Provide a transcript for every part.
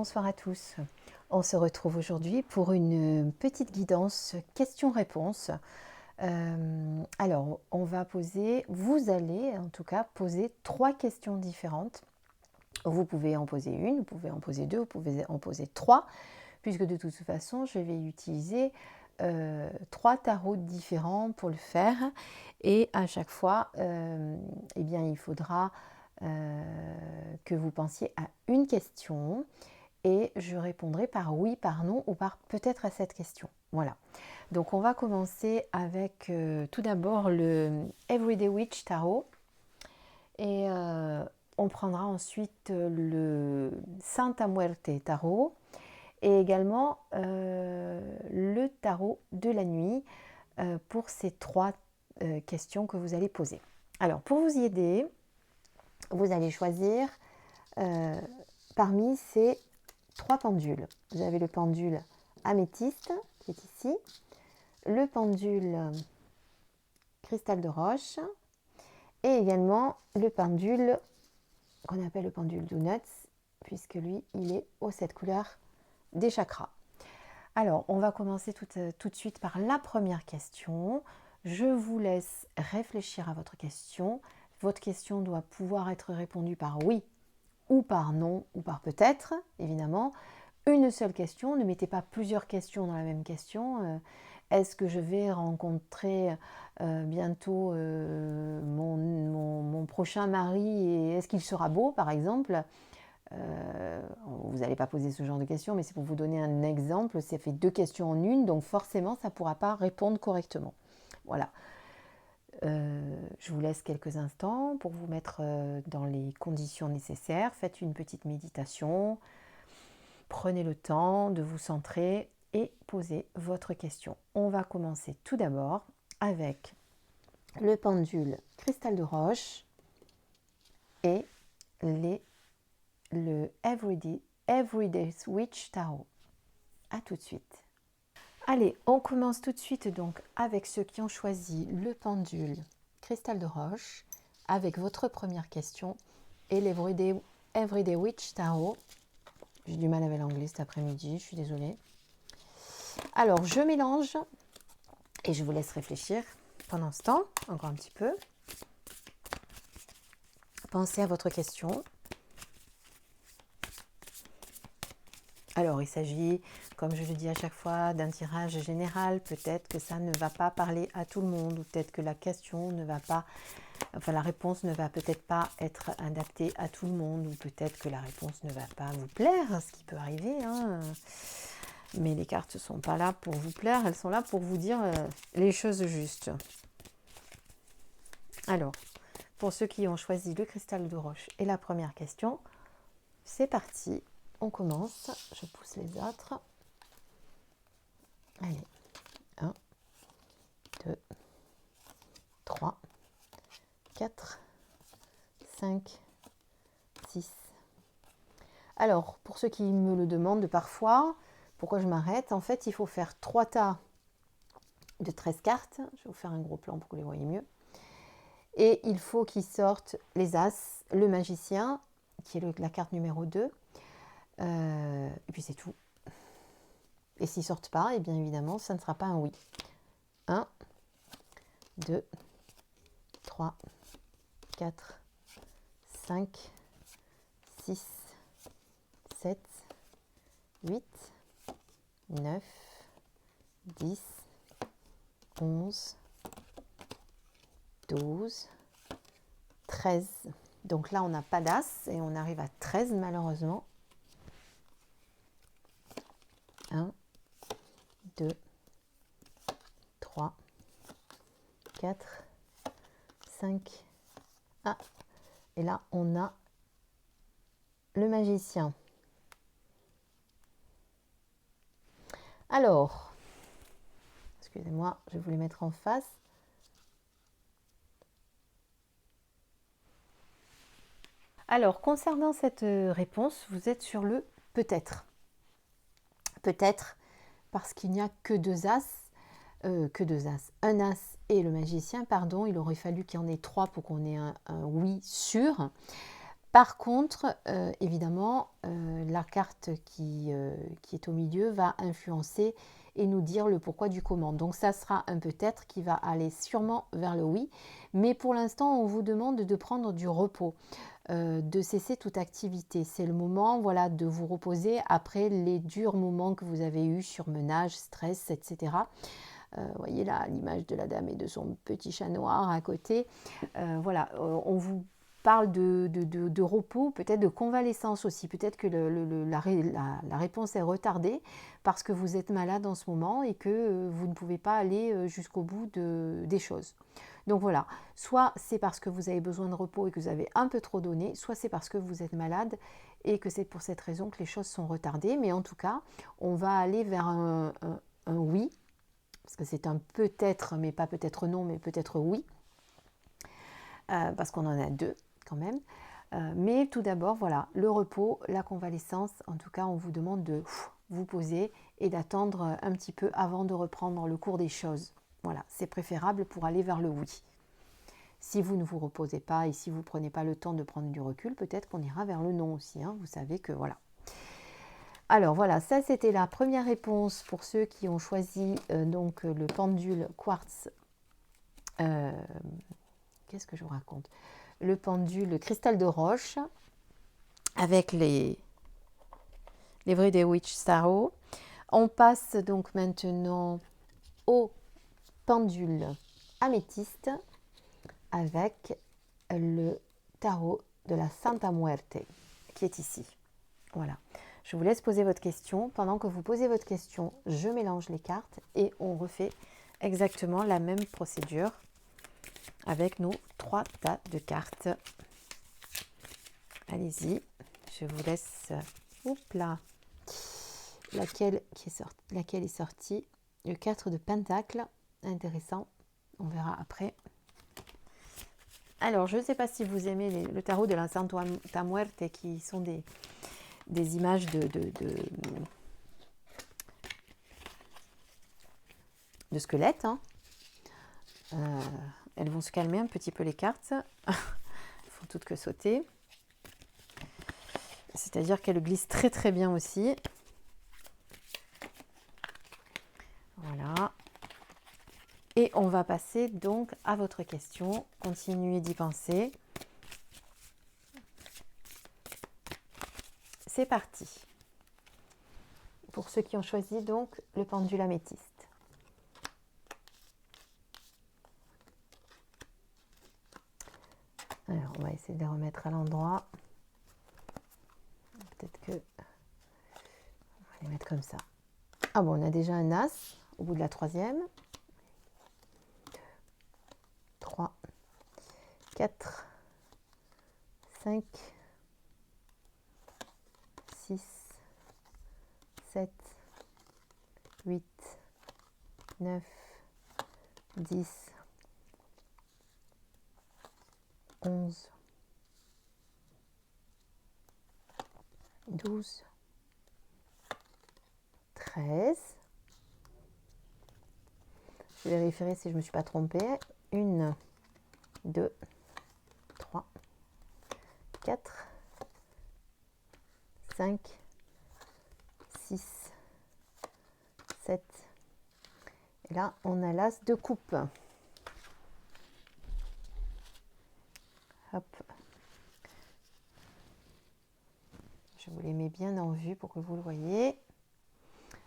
bonsoir à tous. On se retrouve aujourd'hui pour une petite guidance questions-réponses. Alors, vous allez en tout cas poser 3 questions différentes. Vous pouvez en poser une, vous pouvez en poser 2, vous pouvez en poser 3, puisque de toute façon, je vais utiliser 3 tarots différents pour le faire. Et à chaque fois, eh bien, il faudra que vous pensiez à une question et je répondrai par oui, par non ou par peut-être à cette question. Voilà. Donc on va commencer avec tout d'abord le Everyday Witch Tarot et on prendra ensuite le Santa Muerte Tarot et également le tarot de la nuit pour ces 3 questions que vous allez poser. Alors pour vous y aider, vous allez choisir parmi ces 3 pendules. Vous avez le pendule améthyste qui est ici, le pendule cristal de roche et également le pendule qu'on appelle le pendule Donuts puisque lui il est aux 7 couleurs des chakras. Alors on va commencer tout de suite par la première question. Je vous laisse réfléchir à votre question. Votre question doit pouvoir être répondue par oui ou par non ou par peut-être, évidemment. Une seule question, ne mettez pas plusieurs questions dans la même question. Est-ce que je vais rencontrer bientôt mon prochain mari et est-ce qu'il sera beau, par exemple? Vous n'allez pas poser ce genre de questions, mais c'est pour vous donner un exemple. Ça fait 2 questions en une, donc forcément, ça ne pourra pas répondre correctement. Voilà. Je vous laisse quelques instants pour vous mettre dans les conditions nécessaires. Faites une petite méditation. Prenez le temps de vous centrer et poser votre question. On va commencer tout d'abord avec le pendule cristal de roche et le Everyday Witch Tarot. A tout de suite. Allez, on commence tout de suite donc avec ceux qui ont choisi le pendule cristal de roche avec votre première question et l'Everyday Witch Tarot. J'ai du mal avec l'anglais cet après-midi, je suis désolée. Alors, je mélange et je vous laisse réfléchir pendant ce temps, encore un petit peu. Pensez à votre question. Alors, il s'agit, comme je le dis à chaque fois, d'un tirage général. Peut-être que ça ne va pas parler à tout le monde, ou peut-être que la question ne va pas, enfin la réponse ne va peut-être pas être adaptée à tout le monde, ou peut-être que la réponse ne va pas vous plaire, ce qui peut arriver, hein. Mais les cartes ne sont pas là pour vous plaire, elles sont là pour vous dire les choses justes. Alors, pour ceux qui ont choisi le cristal de roche et la première question, c'est parti. On commence, je pousse les autres. Allez, 1, 2, 3, 4, 5, 6. Alors, pour ceux qui me le demandent parfois, pourquoi je m'arrête? En fait, il faut faire 3 tas de 13 cartes. Je vais vous faire un gros plan pour que vous les voyez mieux. Et il faut qu'ils sortent les As, le magicien, qui est la carte numéro 2. Et puis c'est tout. Et s'ils ne sortent pas, et bien évidemment, ça ne sera pas un oui. 1, 2, 3, 4, 5, 6, 7, 8, 9, 10, 11, 12, 13. Donc là, on n'a pas d'as et on arrive à 13 malheureusement. 1, 2, 3, 4, 5. Ah, et là, on a le magicien. Alors, excusez-moi, je vais vous les mettre en face. Alors, concernant cette réponse, vous êtes sur le peut-être. Peut-être parce qu'il n'y a que 2 as. Un as et le magicien, pardon. Il aurait fallu qu'il y en ait 3 pour qu'on ait un oui sûr. Par contre, évidemment, la carte qui est au milieu va influencer et nous dire le pourquoi du comment. Donc ça sera un peut-être qui va aller sûrement vers le oui. Mais pour l'instant, on vous demande de prendre du repos, de cesser toute activité. C'est le moment, voilà, de vous reposer après les durs moments que vous avez eus, surmenage, stress, etc. Voyez là l'image de la dame et de son petit chat noir à côté. Voilà, on vous parle de repos, peut-être de convalescence aussi. Peut-être que la réponse est retardée parce que vous êtes malade en ce moment et que vous ne pouvez pas aller jusqu'au bout des choses. Donc voilà, soit c'est parce que vous avez besoin de repos et que vous avez un peu trop donné, soit c'est parce que vous êtes malade et que c'est pour cette raison que les choses sont retardées. Mais en tout cas, on va aller vers un oui, parce que c'est un peut-être, mais pas peut-être non, mais peut-être oui, parce qu'on en a deux quand même. Mais tout d'abord, voilà, le repos, la convalescence, en tout cas, on vous demande de vous poser et d'attendre un petit peu avant de reprendre le cours des choses. Voilà, c'est préférable pour aller vers le oui. Si vous ne vous reposez pas et si vous ne prenez pas le temps de prendre du recul, peut-être qu'on ira vers le non aussi. Hein, vous savez que voilà. Alors voilà, ça c'était la première réponse pour ceux qui ont choisi donc le pendule quartz. Qu'est-ce que je vous raconte? Le pendule cristal de roche avec les Everyday Witch Tarot. On passe donc maintenant au pendule améthyste avec le tarot de la Santa Muerte qui est ici. Voilà. Je vous laisse poser votre question. Pendant que vous posez votre question, je mélange les cartes et on refait exactement la même procédure avec nos 3 tas de cartes. Allez-y, je vous laisse. Oups là. Laquelle est sortie? Le 4 de Pentacle. Intéressant. On verra après. Alors, je ne sais pas si vous aimez le tarot de la Santa Muerte qui sont des images de squelettes. Hein. Elles vont se calmer un petit peu les cartes. Elles font toutes que sauter. C'est-à-dire qu'elles glissent très très bien aussi. Voilà. Et on va passer donc à votre question. Continuez d'y penser. C'est parti. Pour ceux qui ont choisi donc le pendule améthyste. Alors, on va essayer de les remettre à l'endroit. Peut-être que... On va les mettre comme ça. Ah bon, on a déjà un as au bout de la 3e. 3, 4, 5, 6, 7, 8, 9, 10, 11, 12, 13. Je vérifierai si je ne me suis pas trompée. 1, 2, 3, 4, 5, 6, 7. Et là, on a l'as de coupe. Hop. Je vous les mets bien en vue pour que vous le voyez.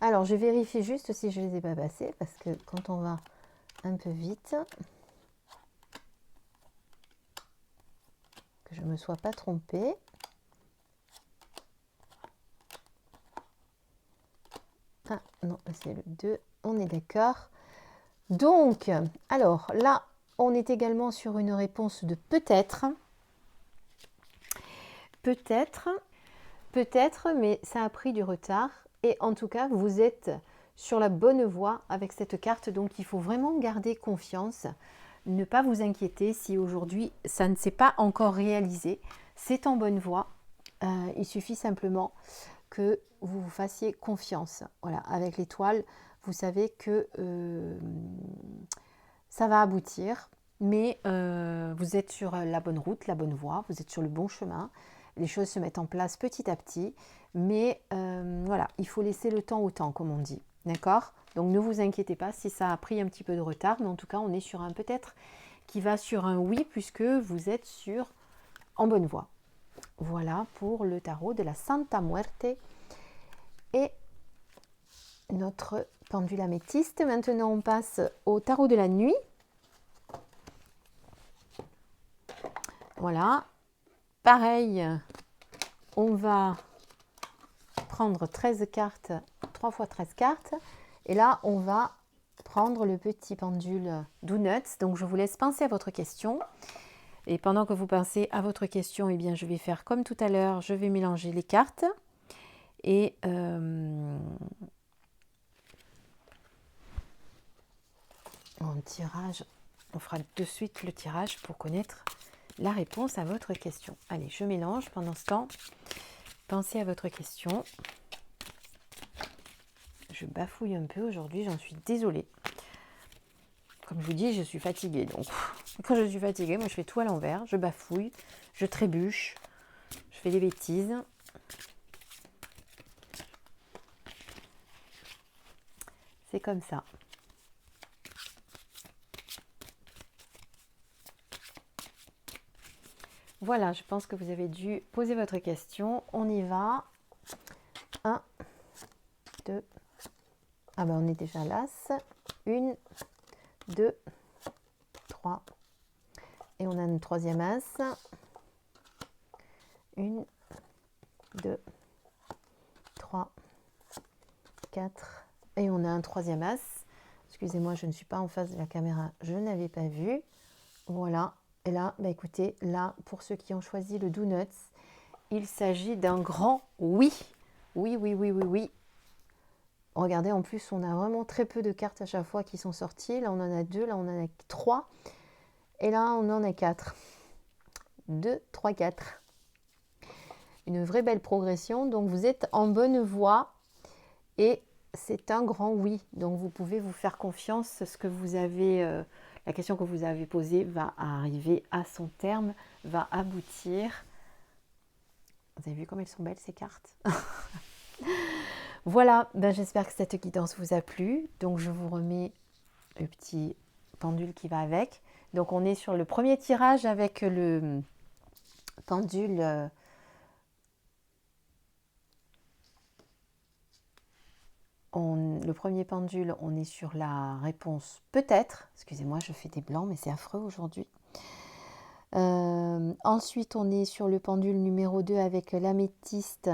Alors, je vérifie juste si je ne les ai pas passés, parce que quand on va un peu vite, que je ne me sois pas trompée. Ah non, c'est le 2, on est d'accord. Donc, alors là, on est également sur une réponse de peut-être. Peut-être, mais ça a pris du retard. Et en tout cas, vous êtes sur la bonne voie avec cette carte. Donc, il faut vraiment garder confiance. Ne pas vous inquiéter si aujourd'hui, ça ne s'est pas encore réalisé. C'est en bonne voie. Il suffit simplement que vous vous fassiez confiance. Voilà, avec l'étoile, vous savez que ça va aboutir. Mais vous êtes sur la bonne route, la bonne voie. Vous êtes sur le bon chemin. les choses se mettent en place petit à petit. Mais voilà, il faut laisser le temps au temps, comme on dit. D'accord? Donc ne vous inquiétez pas si ça a pris un petit peu de retard, mais en tout cas, on est sur un peut-être qui va sur un oui, puisque vous êtes en bonne voie. Voilà pour le tarot de la Santa Muerte et notre pendule améthyste. Maintenant, on passe au tarot de la nuit. Voilà. Pareil, on va prendre 13 cartes, 3 fois 13 cartes. Et là, on va prendre le petit pendule Donuts. Donc, je vous laisse penser à votre question. Et pendant que vous pensez à votre question, eh bien, je vais faire comme tout à l'heure. Je vais mélanger les cartes. Et on fera de suite le tirage pour connaître la réponse à votre question. Allez, je mélange. Pendant ce temps, pensez à votre question. Je bafouille un peu aujourd'hui, j'en suis désolée. Comme je vous dis, je suis fatiguée. Donc, quand je suis fatiguée, moi, je fais tout à l'envers. Je bafouille, je trébuche, je fais des bêtises. C'est comme ça. Voilà, je pense que vous avez dû poser votre question. On y va. 1, 2. Ah ben, on est déjà là. 1, 2, 3. Et on a une troisième as. 1, 2, 3, 4. Et on a un troisième as. Excusez-moi, je ne suis pas en face de la caméra. Je n'avais pas vu. Voilà. Et là, bah écoutez, là, pour ceux qui ont choisi le Donuts, il s'agit d'un grand oui. Oui, oui, oui, oui, oui. Regardez, en plus, on a vraiment très peu de cartes à chaque fois qui sont sorties. Là, on en a 2, là, on en a 3. Et là, on en a 4. 2, 3, 4. Une vraie belle progression. Donc, vous êtes en bonne voie. Et c'est un grand oui. Donc, vous pouvez vous faire confiance. Ce que vous avez, la question que vous avez posée va arriver à son terme, va aboutir. Vous avez vu comme elles sont belles, ces cartes? Voilà, ben j'espère que cette guidance vous a plu. Donc, je vous remets le petit pendule qui va avec. Donc, on est sur le premier tirage avec le pendule. Le premier pendule, on est sur la réponse peut-être. Excusez-moi, je fais des blancs, mais c'est affreux aujourd'hui. Ensuite, on est sur le pendule numéro 2 avec l'améthyste.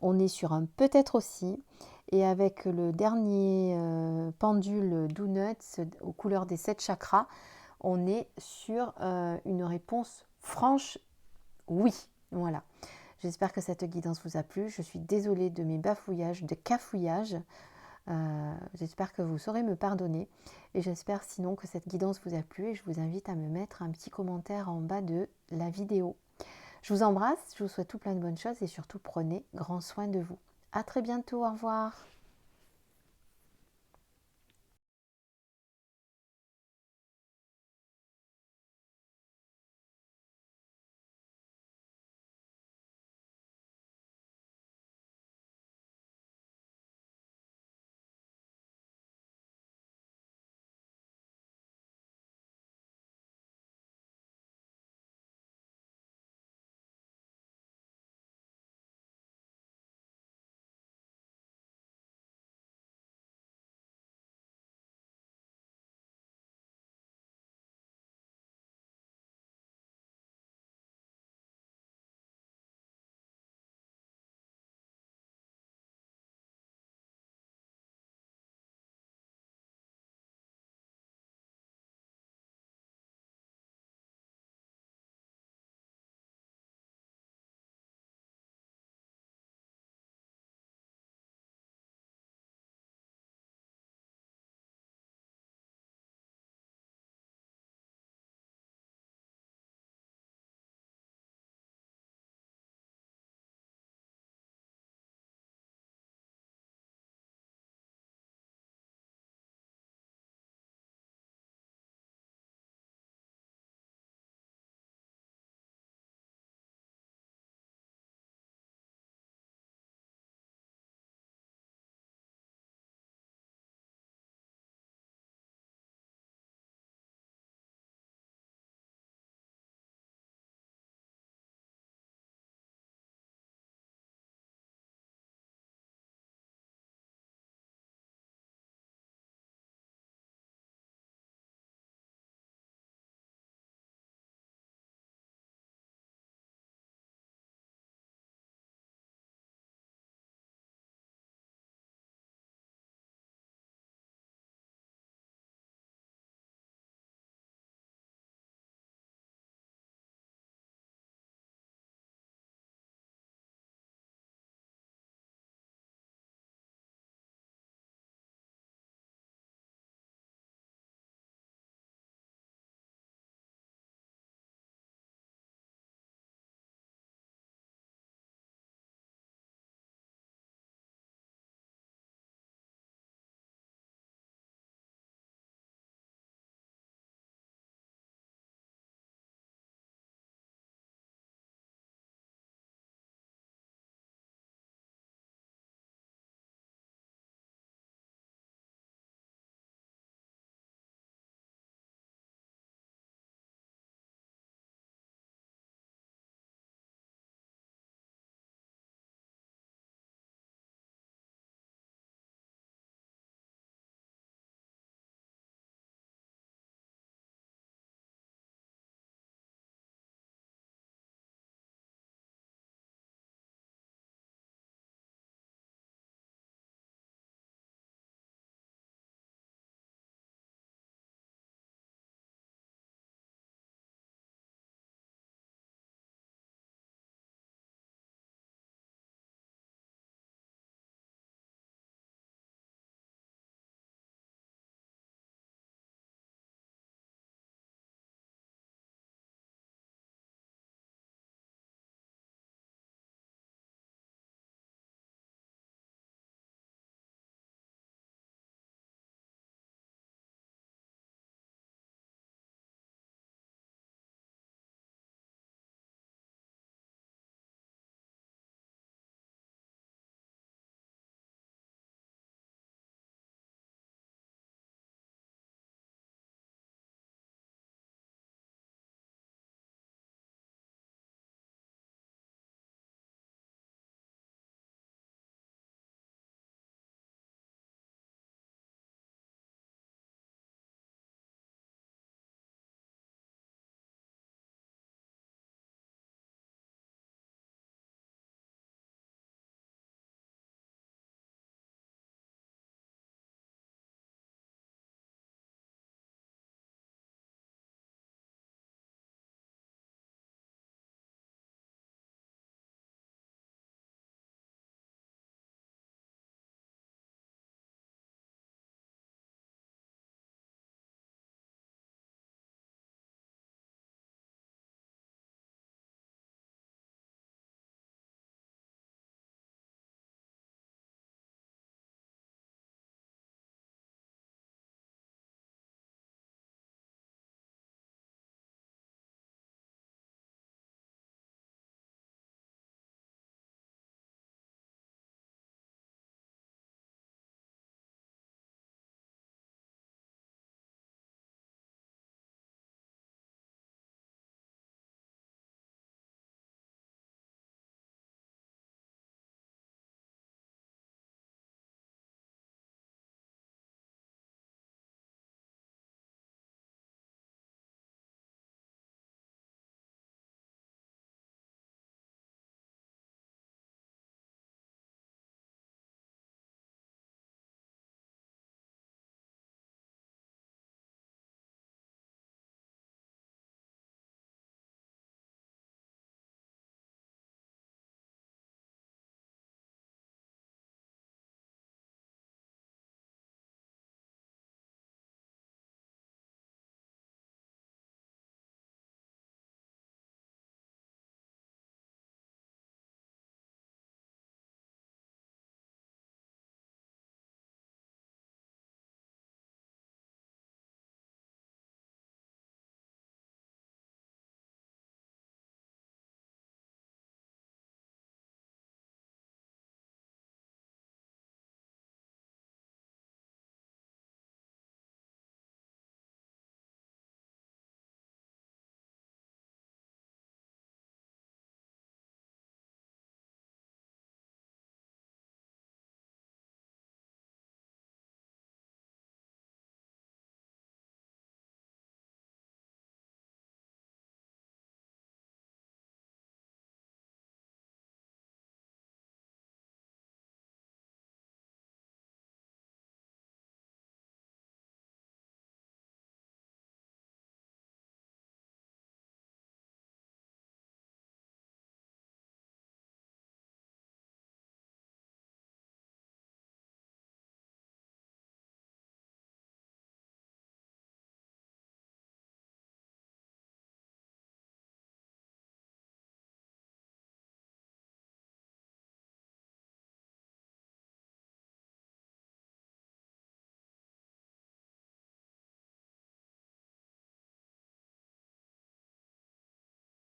On est sur un peut-être aussi. Et avec le dernier pendule Donuts aux couleurs des 7 chakras, on est sur une réponse franche oui. Voilà. J'espère que cette guidance vous a plu. Je suis désolée de mes bafouillages, de cafouillages. J'espère que vous saurez me pardonner. Et j'espère sinon que cette guidance vous a plu. Et je vous invite à me mettre un petit commentaire en bas de la vidéo. Je vous embrasse, je vous souhaite tout plein de bonnes choses et surtout prenez grand soin de vous. À très bientôt, au revoir.